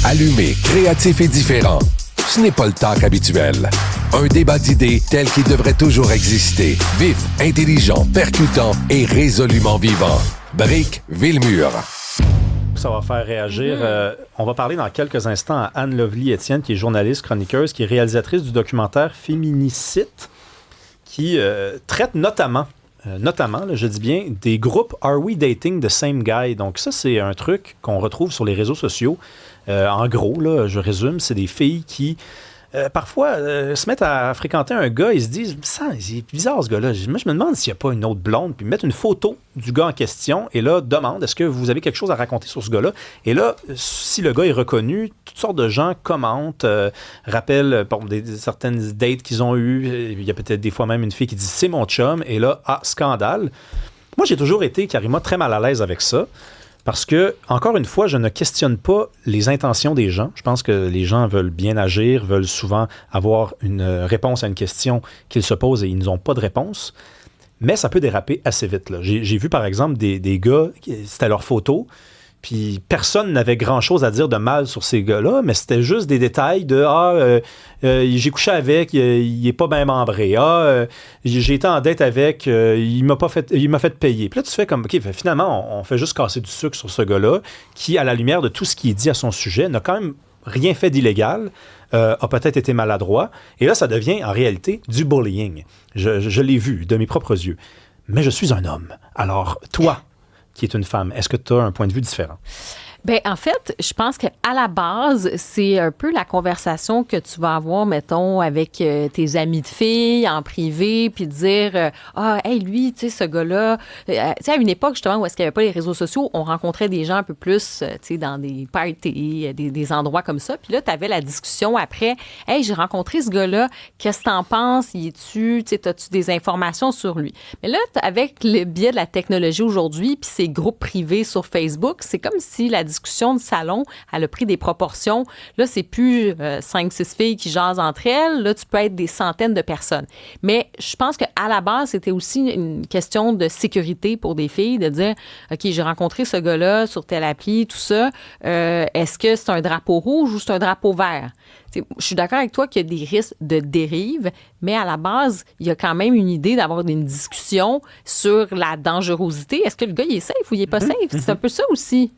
Allumé, créatif et différent. Ce n'est pas le talk habituel. Un débat d'idées tel qu'il devrait toujours exister. Vif, intelligent, percutant et résolument vivant. Brick Villemur. Ça va faire réagir. On va parler dans quelques instants à Anne Lovely-Étienne, qui est journaliste, chroniqueuse, qui est réalisatrice du documentaire Féminicide, qui traite notamment, là, je dis bien, des groupes Are We Dating the Same Guy? Donc ça, c'est un truc qu'on retrouve sur les réseaux sociaux. En gros, là, je résume, c'est des filles qui, parfois, se mettent à fréquenter un gars et se disent « Ça, c'est bizarre ce gars-là. » Moi, je me demande s'il n'y a pas une autre blonde, puis mettre une photo du gars en question et là, demande « Est-ce que vous avez quelque chose à raconter sur ce gars-là? » Et là, si le gars est reconnu, toutes sortes de gens commentent, rappellent certaines dates qu'ils ont eues. Il y a peut-être des fois même une fille qui dit « C'est mon chum. » Et là, scandale. Moi, j'ai toujours été, Karima, très mal à l'aise avec ça. Parce que, encore une fois, je ne questionne pas les intentions des gens. Je pense que les gens veulent bien agir, veulent souvent avoir une réponse à une question qu'ils se posent et ils n'ont pas de réponse. Mais ça peut déraper assez vite, là. J'ai vu, par exemple, des gars, c'était leur photo, puis personne n'avait grand-chose à dire de mal sur ces gars-là, mais c'était juste des détails de j'ai couché avec, il est pas bien membré. J'ai été en dette avec, il m'a fait payer. Puis là, tu fais comme, OK, finalement, on fait juste casser du sucre sur ce gars-là, qui, à la lumière de tout ce qui est dit à son sujet, n'a quand même rien fait d'illégal, a peut-être été maladroit. Et là, ça devient, en réalité, du bullying. Je l'ai vu de mes propres yeux. Mais je suis un homme. Alors, toi, qui est une femme, est-ce que tu as un point de vue différent? Bien, en fait, je pense qu'à la base, c'est un peu la conversation que tu vas avoir, mettons, avec tes amis de filles en privé, puis dire hey, lui, tu sais, ce gars-là. Tu sais, à une époque, justement, où est-ce qu'il n'y avait pas les réseaux sociaux, on rencontrait des gens un peu plus, tu sais, dans des parties, des endroits comme ça. Puis là, tu avais la discussion après. Hey, j'ai rencontré ce gars-là, qu'est-ce que t'en penses? Tu sais, as-tu des informations sur lui? Mais là, avec le biais de la technologie aujourd'hui, puis ces groupes privés sur Facebook, c'est comme si la discussion de salon, elle a pris des proportions. Là, c'est plus 5-6 filles qui jasent entre elles. Là, tu peux être des centaines de personnes. Mais je pense qu'à la base, c'était aussi une question de sécurité pour des filles, de dire, OK, j'ai rencontré ce gars-là sur telle appli, tout ça. Est-ce que c'est un drapeau rouge ou c'est un drapeau vert? Je suis d'accord avec toi qu'il y a des risques de dérive, mais à la base, il y a quand même une idée d'avoir une discussion sur la dangerosité. Est-ce que le gars, il est safe ou il n'est pas safe? C'est un peu ça aussi.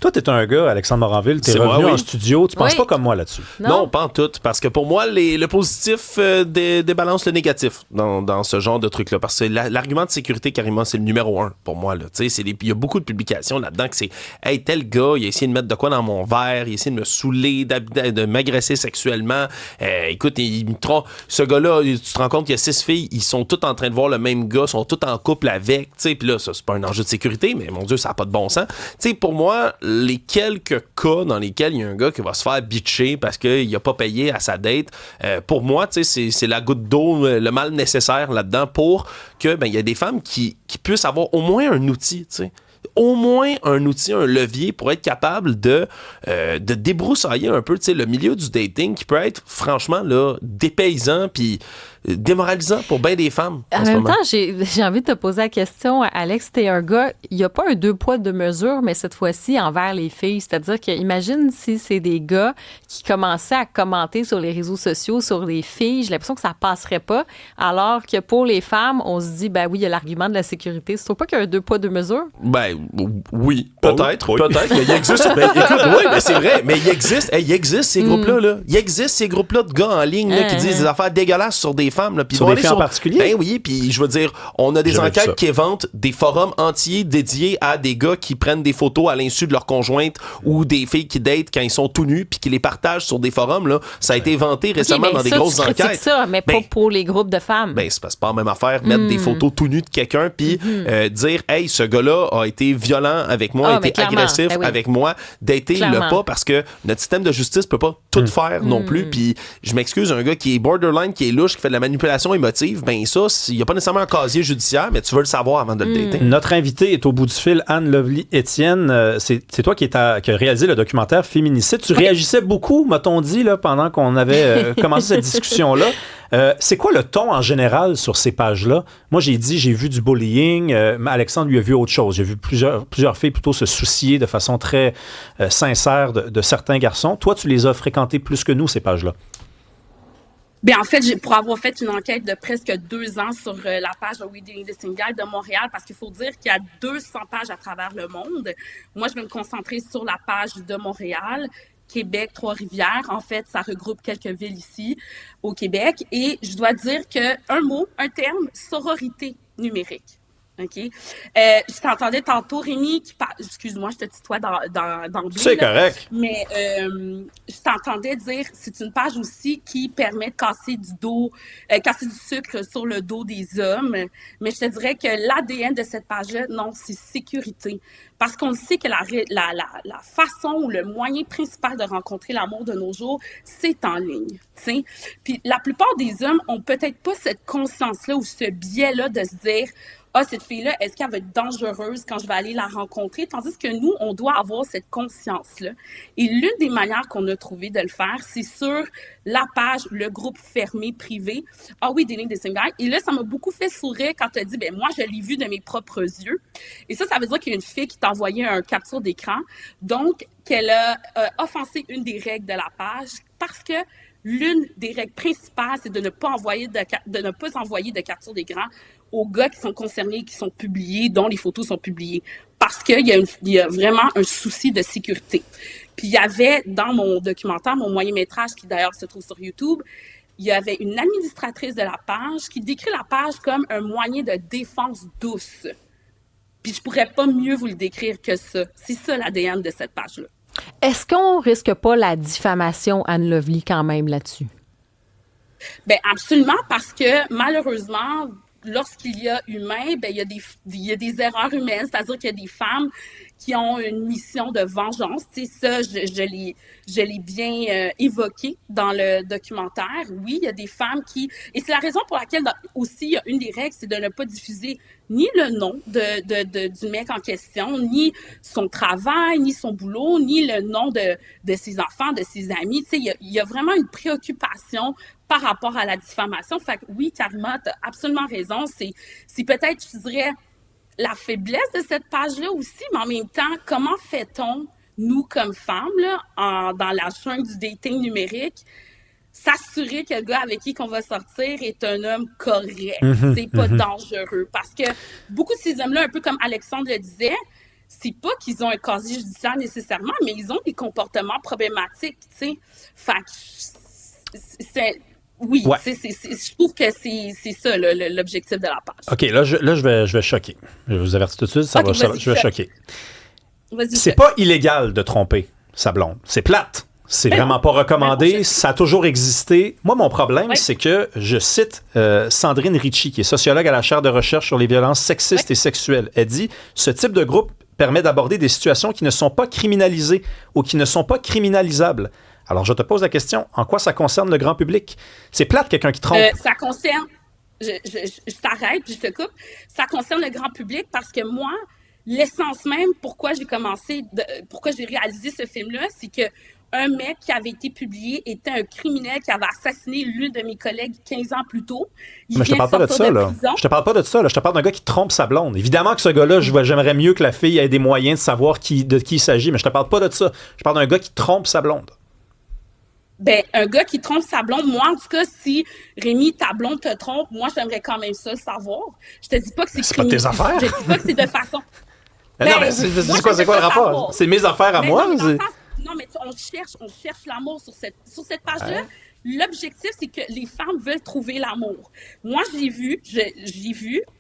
Toi, t'es un gars, Alexandre Moranville, t'es revenu en studio. Tu penses pas comme moi là-dessus? Non, pas en tout. Parce que pour moi, le positif débalance le négatif dans ce genre de truc-là. Parce que l'argument de sécurité, Karima, c'est le numéro 1 pour moi. Il y a beaucoup de publications là-dedans que c'est « Hey, tel gars, il a essayé de mettre de quoi dans mon verre, il a essayé de me saouler, de m'agresser sexuellement. Écoute, ce gars-là, tu te rends compte qu'il y a 6 filles, ils sont toutes en train de voir le même gars, sont toutes en couple avec. » Puis là, ça, c'est pas un enjeu de sécurité, mais mon Dieu, ça n'a pas de bon sens. Pour moi, les quelques cas dans lesquels il y a un gars qui va se faire bitcher parce qu'il n'a pas payé à sa date, pour moi, c'est la goutte d'eau, le mal nécessaire là-dedans pour que il y a des femmes qui puissent avoir au moins un outil, au moins un outil, un levier pour être capable de débroussailler un peu le milieu du dating qui peut être franchement là, dépaysant puis démoralisant pour bien des femmes. En même temps, j'ai envie de te poser la question, Alex, t'es un gars, il n'y a pas un 2 poids 2 mesures, mais cette fois-ci envers les filles. C'est-à-dire que imagine si c'est des gars qui commençaient à commenter sur les réseaux sociaux sur les filles, j'ai l'impression que ça passerait pas, alors que pour les femmes, on se dit, ben oui, il y a l'argument de la sécurité. Tu trouves pas qu'il y a un 2 poids 2 mesures? Ben oui, peut-être, mais il existe. Ben, écoute, oui, mais c'est vrai, mais il existe ces groupes-là. Là. Il existe ces groupes-là de gars en ligne là, qui disent des affaires dégueulasses sur des femmes. Là, sur des filles en particulier? Ben oui, puis je veux dire, on a des enquêtes qui inventent des forums entiers dédiés à des gars qui prennent des photos à l'insu de leur conjointe ou des filles qui datent quand ils sont tout nus puis qui les partagent sur des forums. Là. Ça a été inventé récemment dans des grosses enquêtes. C'est ça, mais pas pour les groupes de femmes. Ben, c'est pas la même affaire. Mettre des photos tout nues de quelqu'un puis dire, hey, ce gars-là a été violent avec moi, a été agressif avec moi, dater le pas parce que notre système de justice peut pas tout faire non plus. Puis je m'excuse, un gars qui est borderline, qui est louche, qui fait de la manipulation émotive, ben ça, il n'y a pas nécessairement un casier judiciaire, mais tu veux le savoir avant de le dater. Notre invitée est au bout du fil, Anne Lovely-Étienne. C'est toi qui a réalisé le documentaire Féminicide. Tu réagissais beaucoup, m'a-t-on dit, là, pendant qu'on avait commencé cette discussion-là. C'est quoi le ton en général sur ces pages-là? Moi, j'ai vu du bullying. Alexandre, lui, a vu autre chose. J'ai vu plusieurs filles plutôt se soucier de façon très sincère de certains garçons. Toi, tu les as fréquentés plus que nous, ces pages-là. Bien, en fait, pour avoir fait une enquête de presque 2 ans sur la page de We Dating the Same Guy de Montréal, parce qu'il faut dire qu'il y a 200 pages à travers le monde. Moi, je vais me concentrer sur la page de Montréal, Québec, Trois-Rivières. En fait, ça regroupe quelques villes ici au Québec. Et je dois dire un terme, sororité numérique. OK? Je t'entendais tantôt, Rémi, qui parle. Excuse-moi, je te tutoie d'emblée. C'est correct. Mais je t'entendais dire, c'est une page aussi qui permet de casser du sucre sur le dos des hommes. Mais je te dirais que l'ADN de cette page-là, non, c'est sécurité. Parce qu'on sait que la façon ou le moyen principal de rencontrer l'amour de nos jours, c'est en ligne. T'sais? Puis la plupart des hommes ont peut-être pas cette conscience-là ou ce biais-là de se dire cette fille-là, est-ce qu'elle va être dangereuse quand je vais aller la rencontrer? Tandis que nous, on doit avoir cette conscience-là. Et l'une des manières qu'on a trouvé de le faire, c'est sur la page, le groupe fermé, privé. We Dating the Same Guy. Et là, ça m'a beaucoup fait sourire quand tu as dit, moi, je l'ai vu de mes propres yeux. Et ça veut dire qu'il y a une fille qui t'a envoyé un capture d'écran. Donc, qu'elle a offensé une des règles de la page parce que l'une des règles principales, c'est de ne pas envoyer de capture d'écran aux gars qui sont concernés, qui sont publiés, dont les photos sont publiées. Parce qu'il y a vraiment un souci de sécurité. Puis il y avait, dans mon documentaire, mon moyen-métrage, qui d'ailleurs se trouve sur YouTube, il y avait une administratrice de la page qui décrit la page comme un moyen de défense douce. Puis je pourrais pas mieux vous le décrire que ça. C'est ça l'ADN de cette page-là. Est-ce qu'on risque pas la diffamation, Anne Lovely, quand même, là-dessus? Bien, absolument, parce que malheureusement, lorsqu'il y a humain, il y a des erreurs humaines, c'est-à-dire qu'il y a des femmes qui ont une mission de vengeance. Tu sais, ça, je l'ai bien évoqué dans le documentaire. Oui, il y a des femmes qui... Et c'est la raison pour laquelle, aussi, il y a une des règles, c'est de ne pas diffuser ni le nom du mec en question, ni son travail, ni son boulot, ni le nom de ses enfants, de ses amis. Tu sais, il y a vraiment une préoccupation par rapport à la diffamation. Fait que oui, Karima, t'as absolument raison. C'est peut-être, je dirais, la faiblesse de cette page-là aussi, mais en même temps, comment fait-on, nous, comme femmes, là, dans la jungle du dating numérique, s'assurer que le gars avec qui on va sortir est un homme correct, c'est pas dangereux. Parce que beaucoup de ces hommes-là, un peu comme Alexandre le disait, c'est pas qu'ils ont un casier judiciaire nécessairement, mais ils ont des comportements problématiques, tu sais. Fait que c'est... Oui, ouais. Je trouve que c'est ça l'objectif de la page. OK, là, je vais choquer. Je vous avertis tout de suite, je vais choquer. C'est pas illégal de tromper sa blonde. C'est plate. C'est vraiment pas recommandé. Ça a toujours existé. Moi, mon problème, c'est que je cite Sandrine Ritchie, qui est sociologue à la chaire de recherche sur les violences sexistes et sexuelles. Elle dit « Ce type de groupe permet d'aborder des situations qui ne sont pas criminalisées ou qui ne sont pas criminalisables. » Alors, je te pose la question, en quoi ça concerne le grand public? C'est plate, quelqu'un qui trompe. Ça concerne... Je t'arrête, puis je te coupe. Ça concerne le grand public parce que moi, l'essence même, pourquoi j'ai réalisé ce film-là, c'est que un mec qui avait été publié était un criminel qui avait assassiné l'une de mes collègues 15 ans plus tôt. Mais je te parle pas de ça, là. Je te parle pas de ça, là. Je te parle d'un gars qui trompe sa blonde. Évidemment que ce gars-là, j'aimerais mieux que la fille ait des moyens de savoir de qui il s'agit, mais je te parle pas de ça. Je parle d'un gars qui trompe sa blonde. Ben, un gars qui trompe sa blonde, moi, en tout cas, si Rémi, ta blonde te trompe, moi, j'aimerais quand même ça le savoir. Je te dis pas que c'est criminel. C'est pas tes affaires. Je dis pas que c'est de façon... non, mais c'est quoi le rapport? C'est mes affaires à moi? Non, mais on cherche l'amour sur cette page-là. Ouais. L'objectif, c'est que les femmes veulent trouver l'amour. Moi, j'ai vu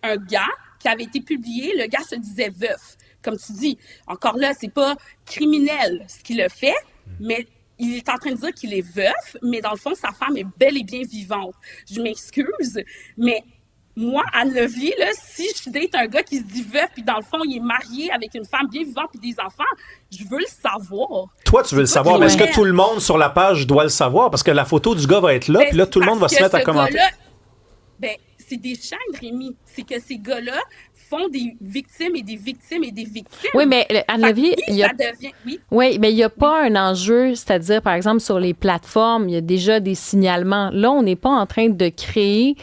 un gars qui avait été publié, le gars se disait veuf. Comme tu dis, encore là, c'est pas criminel ce qu'il a fait, mais il est en train de dire qu'il est veuf, mais dans le fond, sa femme est bel et bien vivante. Je m'excuse, mais moi, Anne Lovely, là, si je date un gars qui se dit veuf, puis dans le fond, il est marié avec une femme bien vivante puis des enfants, je veux le savoir. Toi, tu veux le savoir, mais est-ce que tout le monde sur la page doit le savoir? Parce que la photo du gars va être là, puis là, tout le monde va se mettre à commenter. Ben, c'est des chaînes, Rémi. C'est que ces gars-là font des victimes et des victimes et des victimes. Oui, mais Anne-Lovie, Oui, mais il n'y a pas un enjeu, c'est-à-dire, par exemple, sur les plateformes, il y a déjà des signalements. Là, on n'est pas en train de créer...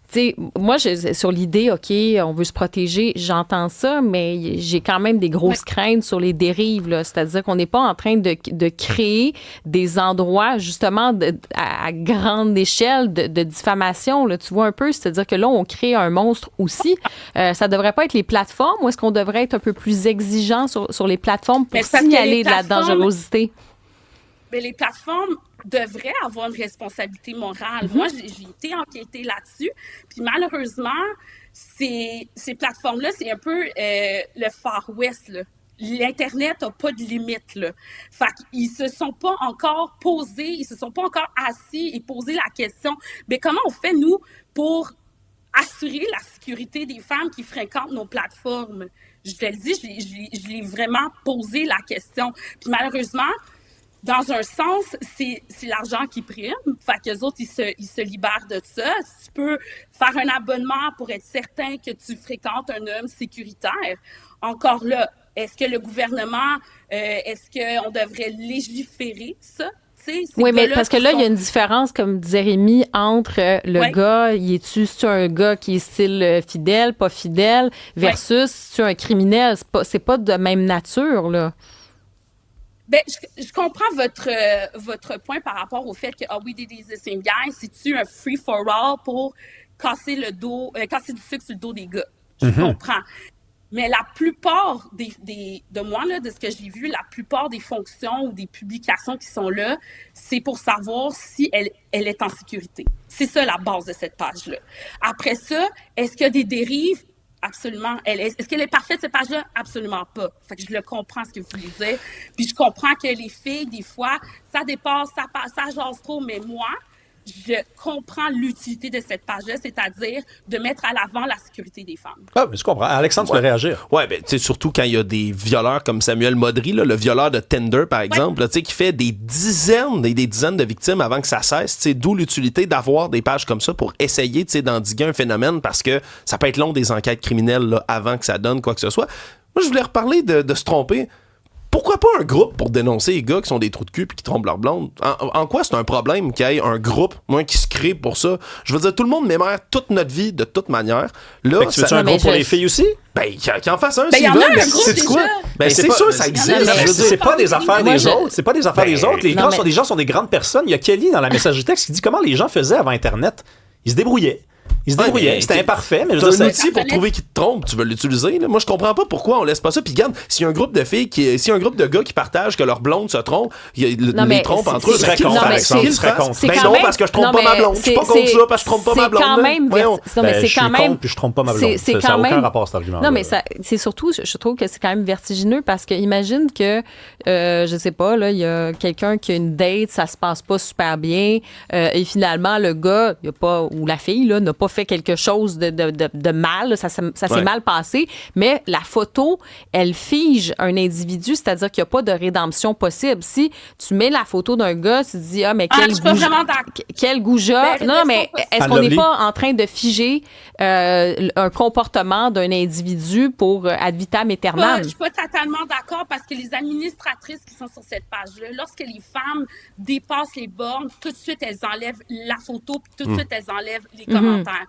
T'sais, moi, sur l'idée, OK, on veut se protéger, j'entends ça, mais j'ai quand même des grosses craintes sur les dérives. Là. C'est-à-dire qu'on n'est pas en train de créer des endroits, justement, à grande échelle de diffamation. Là. Tu vois un peu, c'est-à-dire que là, on crée un monstre aussi. Ça ne devrait pas être les plateformes ou est-ce qu'on devrait être un peu plus exigeant sur les plateformes pour signaler de la dangerosité? Mais les plateformes devraient avoir une responsabilité morale. Moi, j'ai été enquêtée là-dessus. Puis malheureusement, ces plateformes-là, c'est un peu le Far West, là. L'Internet n'a pas de limite, là. Fait qu'ils se sont pas encore posés, ils se sont pas encore assis et posé la question, mais comment on fait, nous, pour assurer la sécurité des femmes qui fréquentent nos plateformes? Je te le dis, je l'ai vraiment posé la question. Puis malheureusement, dans un sens, c'est l'argent qui prime. Fait qu'eux autres, ils se libèrent de ça. Tu peux faire un abonnement pour être certain que tu fréquentes un homme sécuritaire. Encore là, est-ce que le gouvernement, est-ce qu'on devrait légiférer ça? Oui, mais parce que là, il y a une différence, comme disait Rémi, entre le gars, c'est un gars qui est style fidèle, pas fidèle, versus c'est un criminel. C'est pas de même nature, là. Ben, je comprends votre point par rapport au fait que We Did the Same Guy, c'est-tu un free-for-all pour casser du sucre sur le dos des gars? Je comprends. Mais la plupart de moi, là, de ce que j'ai vu, la plupart des fonctions ou des publications qui sont là, c'est pour savoir si elle est en sécurité. C'est ça la base de cette page-là. Après ça, est-ce qu'il y a des dérives? Absolument. Est-ce qu'elle est parfaite, cette page-là? Absolument pas. Fait que je le comprends, ce que vous voulez dire. Puis je comprends que les filles, des fois, ça dépasse, ça jase trop, mais moi, je comprends l'utilité de cette page-là, c'est-à-dire de mettre à l'avant la sécurité des femmes. Ah, mais je comprends. Alexandre, tu veux réagir? Ouais, ben, tu sais, surtout quand il y a des violeurs comme Samuel Modry, là, le violeur de Tinder, par exemple, là, tu sais, qui fait des dizaines et des dizaines de victimes avant que ça cesse, tu sais, d'où l'utilité d'avoir des pages comme ça pour essayer, tu sais, d'endiguer un phénomène parce que ça peut être long des enquêtes criminelles, là, avant que ça donne quoi que ce soit. Moi, je voulais reparler de se tromper. Pourquoi pas un groupe pour dénoncer les gars qui sont des trous de cul et qui trompent leur blonde? En quoi c'est un problème qu'il y ait un groupe qui se crée pour ça? Je veux dire, tout le monde mémère toute notre vie de toute manière. Là, fait que tu veux un groupe pour les filles aussi? Ben, qu'il en fasse un, s'ils veulent. C'est quoi? Ben, c'est sûr, ça existe. C'est pas des affaires des autres. C'est pas des affaires des autres. Les gens sont des grandes personnes. Il y a Kelly dans la messagerie texte qui dit comment les gens faisaient avant Internet. Ils se débrouillaient. C'était imparfait, mais c'est un outil pour trouver qui te trompe, tu veux l'utiliser. Là. Moi, je comprends pas pourquoi on laisse pas ça. Puis regarde, s'il y a un groupe de filles, s'il y a un groupe de gars qui partagent que leur blonde se trompe, les trompent entre eux, c'est contre. Ben non, parce que je trompe pas ma blonde. Je suis pas contre ça, parce que je trompe pas ma blonde. Je suis contre, puis je trompe pas ma blonde. Ça n'a aucun rapport, cet argument. Non, mais c'est surtout, je trouve que c'est quand même vertigineux parce que imagine que, je sais pas, là, il y a quelqu'un qui a une date, ça se passe pas super bien, et finalement, le gars, ou la fille, là, n'a pas fait quelque chose de mal, là, ça s'est mal passé, mais la photo, elle fige un individu, c'est-à-dire qu'il n'y a pas de rédemption possible. Si tu mets la photo d'un gars, tu te dis, quel goujat. Non, mais est-ce qu'on n'est pas en train de figer un comportement d'un individu pour ad vitam aeternam? Je suis pas totalement d'accord parce que les administratrices qui sont sur cette page-là, lorsque les femmes dépassent les bornes, tout de suite, elles enlèvent la photo, puis tout de suite, elles enlèvent les commentaires.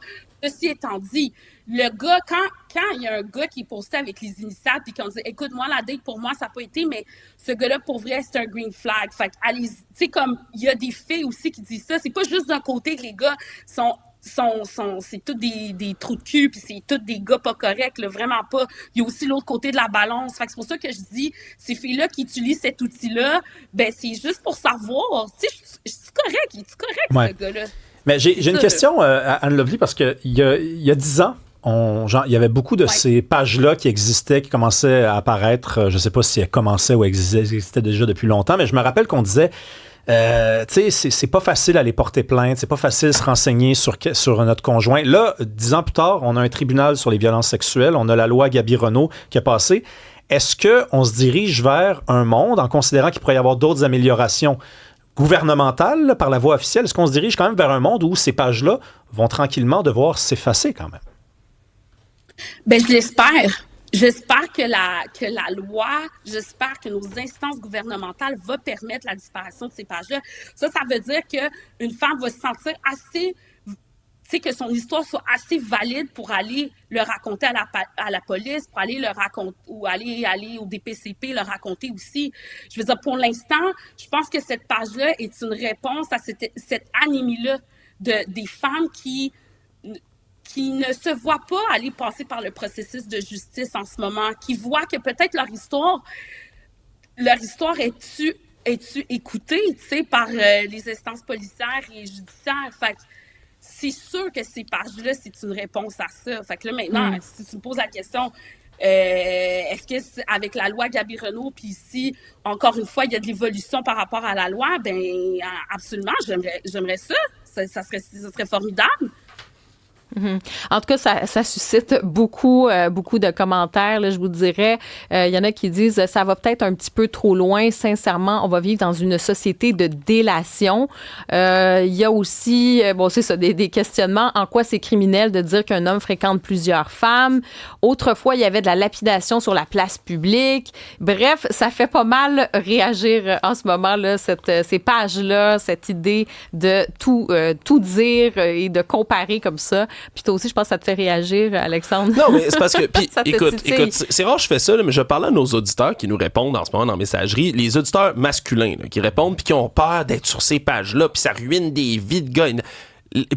Ceci étant dit, le gars, quand il y a un gars qui est posté avec les initiales puis qu'on dit « Écoute, moi, la date, pour moi, ça n'a pas été, mais ce gars-là, pour vrai, c'est un green flag. » Fait que, allez, tu sais, comme, il y a des filles aussi qui disent ça. C'est pas juste d'un côté que les gars c'est tous des trous de cul puis c'est tous des gars pas corrects, là, vraiment pas. Il y a aussi l'autre côté de la balance. Fait que c'est pour ça que je dis, ces filles-là qui utilisent cet outil-là, ben, c'est juste pour savoir, tu sais, c'est correct, c'est correct, ce gars-là. Mais j'ai une question à Anne Lovely parce qu'il y a 10 ans, il y avait beaucoup de ces pages-là qui existaient, qui commençaient à apparaître. Je ne sais pas si elles commençaient ou existaient déjà depuis longtemps, mais je me rappelle qu'on disait, tu sais, c'est pas facile à les porter plainte, c'est pas facile de se renseigner sur notre conjoint. Là, 10 ans plus tard, on a un tribunal sur les violences sexuelles, on a la loi Gabi-Renaud qui a passé. Est-ce qu'on se dirige vers un monde, en considérant qu'il pourrait y avoir d'autres améliorations gouvernementales là, par la voie officielle? Est-ce qu'on se dirige quand même vers un monde où ces pages-là vont tranquillement devoir s'effacer quand même? Ben, je l'espère. J'espère que la loi, j'espère que nos instances gouvernementales vont permettre la disparition de ces pages-là. Ça veut dire qu'une femme va se sentir assez, tu sais, que son histoire soit assez valide pour aller le raconter à la police, pour aller le raconter, ou aller au DPCP, le raconter aussi. Je veux dire, pour l'instant, je pense que cette page-là est une réponse à cette anémie-là des femmes qui ne se voient pas aller passer par le processus de justice en ce moment, qui voient que peut-être leur histoire est-tu écoutée, tu sais, par les instances policières et judiciaires. Fait que c'est sûr que ces pages-là, c'est une réponse à ça. Fait que là, maintenant, si tu me poses la question, est-ce que avec la loi Gabi Renault, puis ici, encore une fois, il y a de l'évolution par rapport à la loi, ben absolument, j'aimerais ça. Ça serait formidable. En tout cas, ça suscite beaucoup de commentaires. Là, je vous dirais, il y en a qui disent ça va peut-être un petit peu trop loin. Sincèrement, on va vivre dans une société de délation. Il y a aussi, c'est ça, des questionnements. En quoi c'est criminel de dire qu'un homme fréquente plusieurs femmes? Autrefois, il y avait de la lapidation sur la place publique. Bref, ça fait pas mal réagir en ce moment là, ces pages-là, cette idée de tout dire et de comparer comme ça. Puis toi aussi, je pense que ça te fait réagir, Alexandre. Non, mais c'est parce que... Puis, écoute, c'est rare que je fais ça, là, mais je parle à nos auditeurs qui nous répondent en ce moment dans Messagerie, les auditeurs masculins là, qui répondent puis qui ont peur d'être sur ces pages-là, puis ça ruine des vies de gars.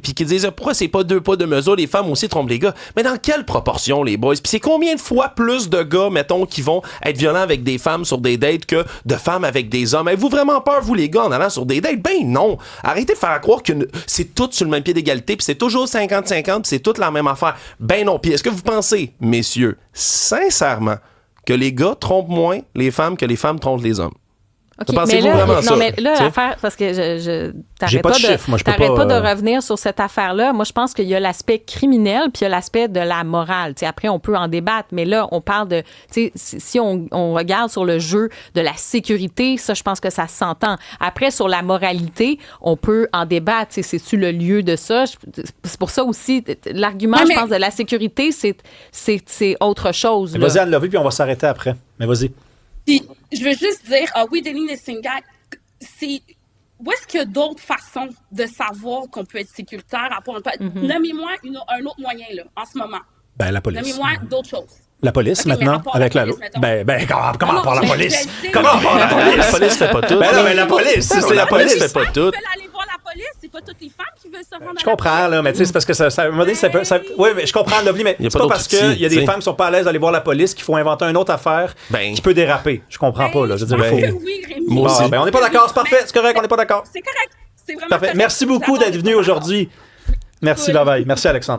Puis qui disent pourquoi c'est pas 2 poids 2 mesures, les femmes aussi trompent les gars. Mais dans quelle proportion, les boys? Puis c'est combien de fois plus de gars, mettons, qui vont être violents avec des femmes sur des dates que de femmes avec des hommes? Avez-vous vraiment peur, vous les gars, en allant sur des dates? Ben non! Arrêtez de faire croire que c'est tout sur le même pied d'égalité, puis c'est toujours 50-50, puis c'est toute la même affaire. Ben non! Puis est-ce que vous pensez, messieurs, sincèrement, que les gars trompent moins les femmes que les femmes trompent les hommes? OK, mais là, l'affaire, parce que t'arrêtes pas de revenir sur cette affaire-là. Moi, je pense qu'il y a l'aspect criminel puis il y a l'aspect de la morale. T'sais, après, on peut en débattre, mais là, on parle de... Si on regarde sur le jeu de la sécurité, ça, je pense que ça s'entend. Après, sur la moralité, on peut en débattre. C'est-tu le lieu de ça? C'est pour ça aussi, l'argument, je pense, de la sécurité, c'est autre chose. Vas-y, Anne-Lovie, puis on va s'arrêter après. Mais vas-y. Puis, je veux juste dire, oui, Denis Nessinga, où est-ce qu'il y a d'autres façons de savoir qu'on peut être sécuritaire? Nommez-moi un autre moyen, là, en ce moment. Ben, la police. Nommez-moi d'autres choses. La police, maintenant, avec la loi. Comment part la police? Comment part la police? La police fait pas tout. Ben non, mais la police, c'est la police fait pas tout. Aller voir la police, c'est pas toutes les femmes qui veulent se rendre à la police. Je comprends, là, mais tu sais, c'est parce que oui, mais je comprends, Lovely, mais c'est pas parce qu'il y a des femmes qui sont pas à l'aise d'aller voir la police qu'il faut inventer une autre affaire qui peut déraper. Je comprends pas, là. Je veux dire, oui, Rémi. Bon, on n'est pas d'accord, c'est parfait, c'est correct, on n'est pas d'accord. C'est correct. C'est vraiment parfait. correct. Merci beaucoup d'être venu aujourd'hui. Merci, bye-bye. Merci, Alexandre.